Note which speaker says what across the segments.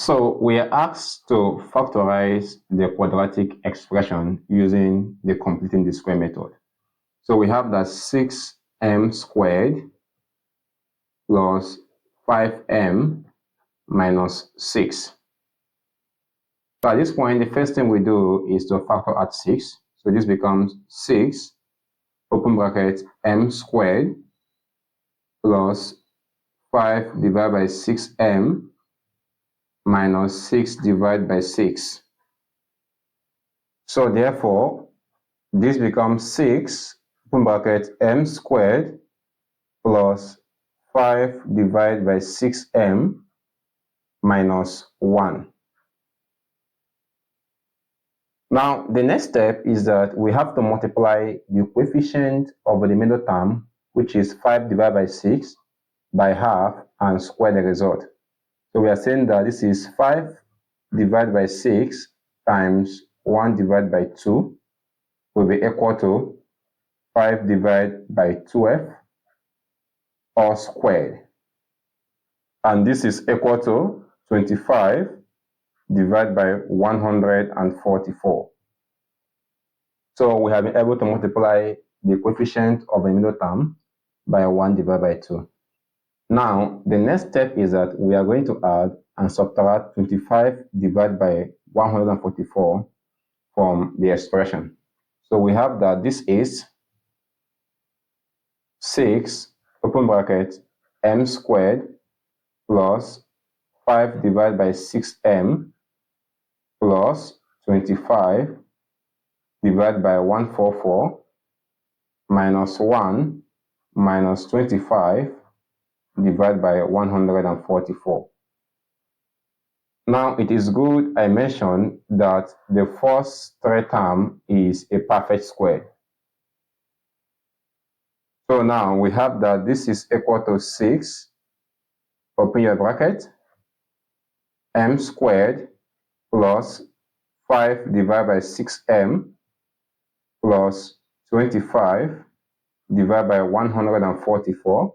Speaker 1: So we are asked to factorize the quadratic expression using the completing the square method. So we have that 6m squared plus 5m minus 6. So at this point, the first thing we do is to factor out 6. So this becomes 6, open bracket, m squared plus 5 divided by 6m minus 6 divided by 6. So therefore, this becomes 6, open bracket, m squared plus 5 divided by 6m minus 1. Now, the next step is that we have to multiply the coefficient of the middle term, which is 5 divided by 6, by half and square the result. So we are saying that this is 5 divided by 6 times 1 divided by 2 will be equal to 5 divided by 12 all squared. And this is equal to 25 divided by 144. So we have been able to multiply the coefficient of the middle term by 1 divided by 2. Now, the next step is that we are going to add and subtract 25 divided by 144 from the expression. So we have that this is 6, open bracket, m squared plus 5 divided by 6m plus 25 divided by 144 minus 1 minus 25 divided by 144. Now, it is good I mentioned that the first third term is a perfect square. So now we have that this is equal to 6, open your bracket, m squared plus 5 divided by 6m plus 25 divided by 144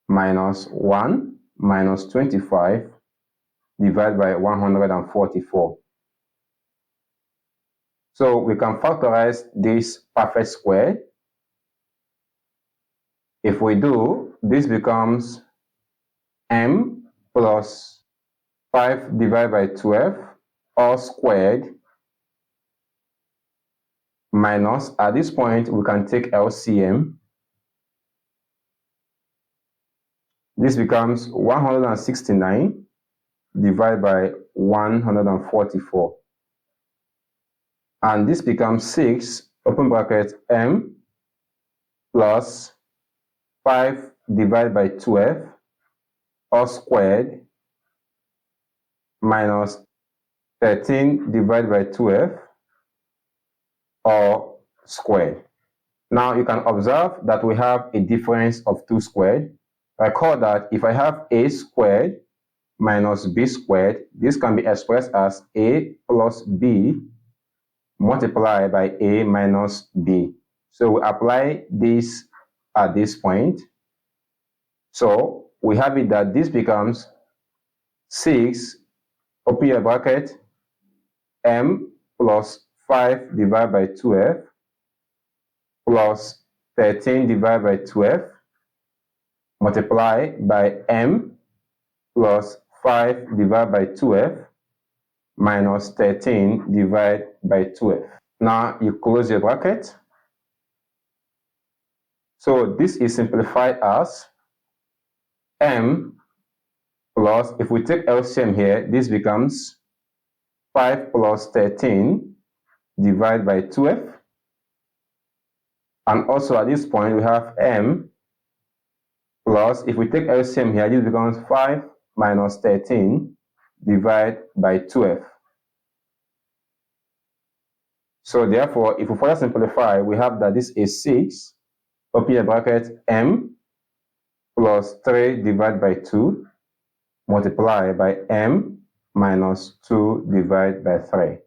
Speaker 1: minus 1 minus 25 divided by 144. So we can factorize this perfect square. If we do, this becomes m plus 5 divided by 12 all squared minus, at this point, we can take LCM. This becomes 169 divided by 144. And this becomes 6, open bracket, m plus 5 divided by 12 all squared minus 13 divided by 12 all squared. Now you can observe that we have a difference of 2 squared. Recall that if I have a squared minus b squared, this can be expressed as a plus b multiplied by a minus b. So we apply this at this point. So we have it that this becomes 6, open your bracket, m plus 5 divided by 12 plus 13 divided by 12 multiply by m plus 5 divided by 12 minus 13 divided by 12. Now you close your bracket. So this is simplified as m plus, if we take LCM here, this becomes 5 plus 13 divided by 12. And also at this point, we have m plus, if we take LCM here, this becomes 5 minus 13 divided by 12. So therefore, if we further simplify, we have that this is 6, open your bracket, m plus 3 divided by 2 multiplied by m minus 2 divided by 3.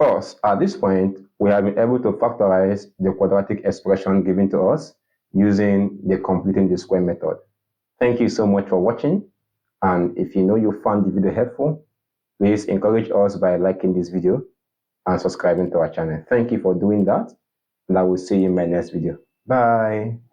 Speaker 1: Thus, at this point, we have been able to factorize the quadratic expression given to us using the completing the square method. Thank you so much for watching. And if you know you found the video helpful, please encourage us by liking this video and subscribing to our channel. Thank you for doing that. And I will see you in my next video. Bye.